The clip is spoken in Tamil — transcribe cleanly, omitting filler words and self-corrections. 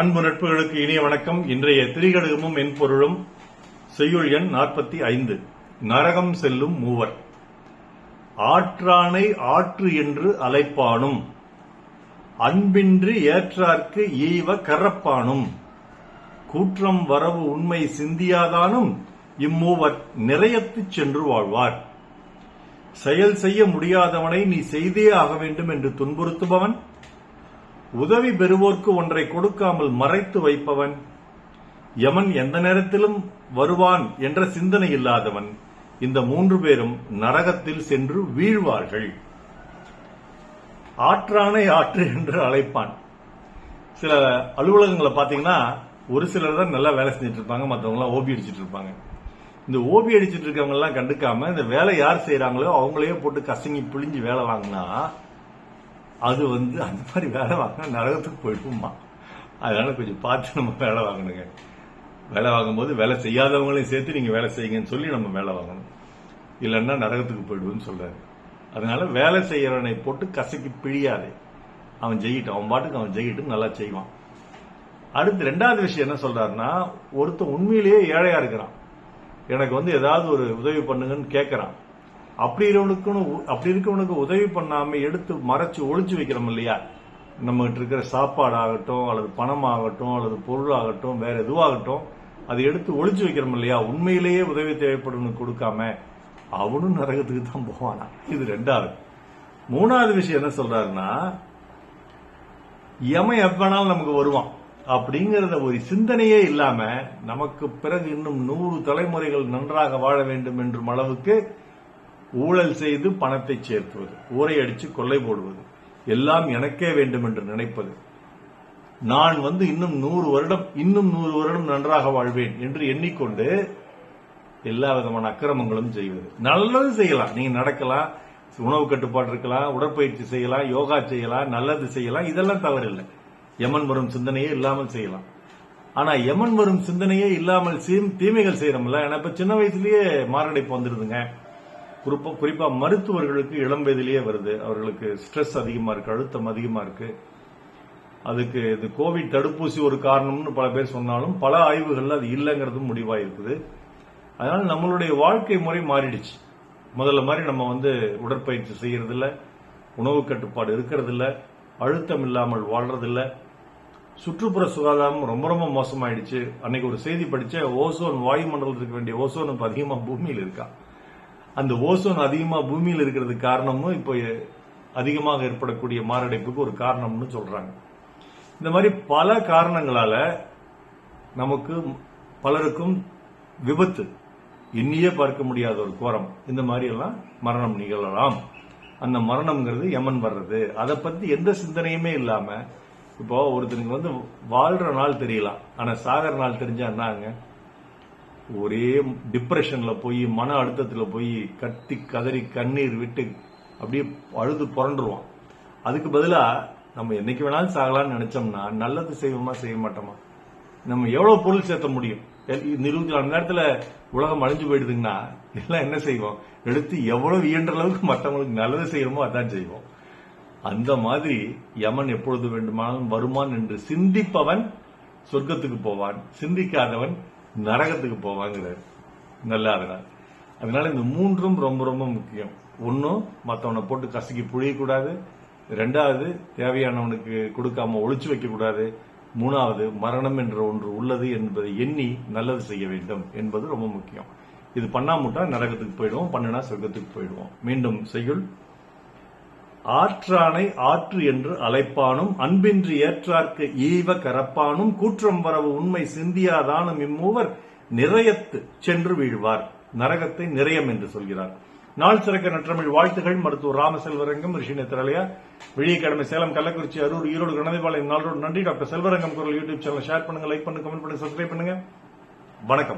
அன்பு நட்புகளுக்கு இனிய வணக்கம். இன்றைய திரிகடுகமும் மென்பொருளும் செய்யுள் எண் 45. நரகம் செல்லும் மூவர். ஆற்றானை ஆற்று என்று அழைப்பானும் அன்பின்றி ஏற்றார்க்கு ஈவ கரப்பானும் கூற்றம் வரவு உண்மை சிந்தியாதானும் இம்மூவர் நிறையத்துச் சென்று வாழ்வார். செயல் செய்ய முடியாதவனை நீ செய்தே ஆக வேண்டும் என்று துன்புறுத்துபவன், உதவி பெறுவோர்க்கு ஒன்றை கொடுக்காமல் மறைத்து வைப்பவன், யமன் எந்த நேரத்திலும் வருவான் என்ற சிந்தனை இல்லாதவன், இந்த 3 பேரும் நரகத்தில் சென்று வீழ்வார்கள். ஆற்றானை ஆற்று என்று அழைப்பான். சில அலுவலகங்களை பாத்தீங்கன்னா ஒரு சிலர் தான் நல்லா வேலை செஞ்சுட்டு இருப்பாங்க, மற்றவங்க எல்லாம் ஓபி அடிச்சிட்டு இருப்பாங்க. இந்த ஓபி அடிச்சிட்டு இருக்கவங்க எல்லாம் கண்டுக்காம இந்த வேலை யார் செய்யறாங்களோ அவங்களையே போட்டு கசங்கி பிழிஞ்சு வேலை வாங்கினா அது அந்த மாதிரி வேலை வாங்கினா நரகத்துக்கு போயிடுமா. அதனால கொஞ்சம் பார்த்து நம்ம வேலை வாங்கணுங்க. வேலை வாங்கும்போது வேலை செய்யாதவங்களையும் சேர்த்து நீங்க வேலை செய்யுங்கன்னு சொல்லி நம்ம வேலை வாங்கணும். இல்லைன்னா நரகத்துக்கு போயிடுவோம்னு சொல்றாரு. அதனால வேலை செய்யறவனை போட்டு கசக்கி பிழியாதே. அவன் ஜெயிட்டான், அவன் பாட்டுக்கு அவன் ஜெயிட்டு நல்லா செய்வான். அடுத்து 2வது விஷயம் என்ன சொல்றாருன்னா, ஒருத்தன் உண்மையிலேயே ஏழையா இருக்கிறான், எனக்கு ஏதாவது ஒரு உதவி பண்ணுங்கன்னு கேட்கறான். அப்படி இருக்கவனுக்கு உதவி பண்ணாம எடுத்து மறைச்சு ஒளிச்சு வைக்கிறோம் இல்லையா. நம்ம கிட்ட இருக்கிற சாப்பாடு ஆகட்டும், அல்லது பணம் ஆகட்டும், அல்லது பொருள் ஆகட்டும், வேற எதுவாகட்டும், அதை எடுத்து ஒளிச்சு வைக்கிறோம் இல்லையா. உண்மையிலேயே உதவி தேவைப்படும் கொடுக்காம அவனும் நரகத்துக்கு தான் போவானா. இது 2வது. 3வது விஷயம் என்ன சொல்றாருன்னா, யமன் எவ்வளவு நமக்கு வருவான் அப்படிங்கறத ஒரு சிந்தனையே இல்லாம நமக்கு பிறகு இன்னும் 100 தலைமுறைகள் நன்றாக வாழ வேண்டும் என்றும் அளவுக்கு ஊழல் செய்து பணத்தை சேர்த்துவது, ஊரை அடிச்சு கொள்ளை போடுவது, எல்லாம் எனக்கே வேண்டும் என்று நினைப்பது, நான் இன்னும் 100 வருடம் நன்றாக வாழ்வேன் என்று எண்ணிக்கொண்டு எல்லா விதமான அக்கிரமங்களும் செய்வது. நல்லது செய்யலாம், நீங்க நடக்கலாம், உணவு கட்டுப்பாடு இருக்கலாம், உடற்பயிற்சி செய்யலாம், யோகா செய்யலாம், நல்லது செய்யலாம், இதெல்லாம் தவறில்லை. யமன் வரும் சிந்தனையே இல்லாமல் செய்யலாம். ஆனா யமன் வரும் சிந்தனையே இல்லாமல் தீமைகள் செய்யறோம்ல. ஏன்னா இப்ப சின்ன வயசுலயே மாரடைப்பு வந்துருதுங்க. குறிப்பா மருத்துவர்களுக்கு இளம் வயதிலேயே வருது. அவர்களுக்கு ஸ்ட்ரெஸ் அதிகமா இருக்கு, அழுத்தம் அதிகமா இருக்கு. அதுக்கு இது கோவிட் தடுப்பூசி ஒரு காரணம்னு பல பேர் சொன்னாலும் பல ஆய்வுகள்ல அது இல்லைங்கிறதும் முடிவா இருக்குது. அதனால நம்மளுடைய வாழ்க்கை முறை மாறிடுச்சு. முதல்ல மாதிரி நம்ம உடற்பயிற்சி செய்யறது இல்ல, உணவு கட்டுப்பாடு இருக்கிறது இல்ல, அழுத்தம் இல்லாமல் வாழ்றதில்ல, சுற்றுப்புற சுகாதாரம் ரொம்ப ரொம்ப மோசமாயிடுச்சு. அன்னைக்கு ஒரு செய்தி படிச்ச, ஓசோன் வாயுமண்டலத்துக்கு வேண்டிய ஓசோன் இப்ப அதிகமா பூமியில் இருக்கா. அந்த ஓசோன் அதிகமா பூமியில் இருக்கிறதுக்கு காரணமும் இப்போ அதிகமாக ஏற்படக்கூடிய மாரடைப்புக்கு ஒரு காரணம்னு சொல்றாங்க. இந்த மாதிரி பல காரணங்களால நமக்கு பலருக்கும் விபத்து, எண்ணியே பார்க்க முடியாத ஒரு கோரம், இந்த மாதிரி எல்லாம் மரணம் நிகழலாம். அந்த மரணம்ங்கிறது யமன் வர்றது. அதை பத்தி எந்த சிந்தனையுமே இல்லாம இப்போ ஒருத்தனுக்கு வாழ்ற நாள் தெரியலாம், ஆனா சாகர நாள் தெரிஞ்சா என்னங்க, ஒரே டிப்ரெஷன்ல போய் மன அழுத்தத்துல போய் கத்தி கதறி கண்ணீர் விட்டு அப்படியே அழுது புரண்டுருவான். அதுக்கு பதிலா நம்ம என்னைக்கு வேணாலும் சாகலாம்னு நினைச்சோம்னா நல்லது செய்வோமா செய்ய மாட்டோமா? நம்ம எவ்வளவு பொருள் சேர்த்த முடியும்? 24 மணி நேரத்துல உலகம் அழிஞ்சு போயிடுதுங்கன்னா எல்லாம் என்ன செய்வோம்? எடுத்து எவ்வளவு இயன்ற அளவுக்கு மற்றவங்களுக்கு நல்லது செய்யணுமோ அதான் செய்வோம். அந்த மாதிரி யமன் எப்பொழுது வேண்டுமானாலும் வருமான் என்று சிந்திப்பவன் சொர்க்கத்துக்கு போவான், சிந்திக்காதவன் நரகத்துக்கு போவாங்கிறார். நல்லா அதனால இந்த 3ம் ரொம்ப ரொம்ப முக்கியம். 1, மற்றவனை போட்டு கசக்கி புழியக்கூடாது. 2வது, தேவையானவனுக்கு கொடுக்காம ஒளிச்சு வைக்க கூடாது. 3வது, மரணம் என்ற ஒன்று உள்ளது என்பதை எண்ணி நல்லது செய்ய வேண்டும் என்பது ரொம்ப முக்கியம். இது பண்ணாமட்டா நரகத்துக்கு போயிடுவோம், பண்ணுனா சொர்க்கத்துக்கு போயிடுவோம். மீண்டும் செய்யுள். ஆற்றானை ஆற்று என்று அழைப்பானும் அன்பின்றி ஏற்றார்க்கு ஈவ கரப்பானும் கூற்றம் வரவு உண்மை சிந்தியாதானும் இம்மூவர் நிறையத்து சென்று வீழ்வார். நரகத்தை நிறையம் என்று சொல்கிறார். நாள் சிறக்க நற்றமிழ் வாழ்த்துகள். மருத்துவர் ராமசெல்வரங்கம், ரிஷி நேத்திராலயா, விழிய கடமை, சேலம், கள்ளக்குறிச்சி, அரூர், ஈரோடு, கணதிபாளையம், நாளோடு நன்றி. டாக்டர் செல்வரங்கம் குரல் யூடியூப் சேனல் ஷேர் பண்ணுங்க, லைக் பண்ணுங்க, கமெண்ட் பண்ணுங்க, சப்ஸ்கிரைப் பண்ணுங்க. வணக்கம்.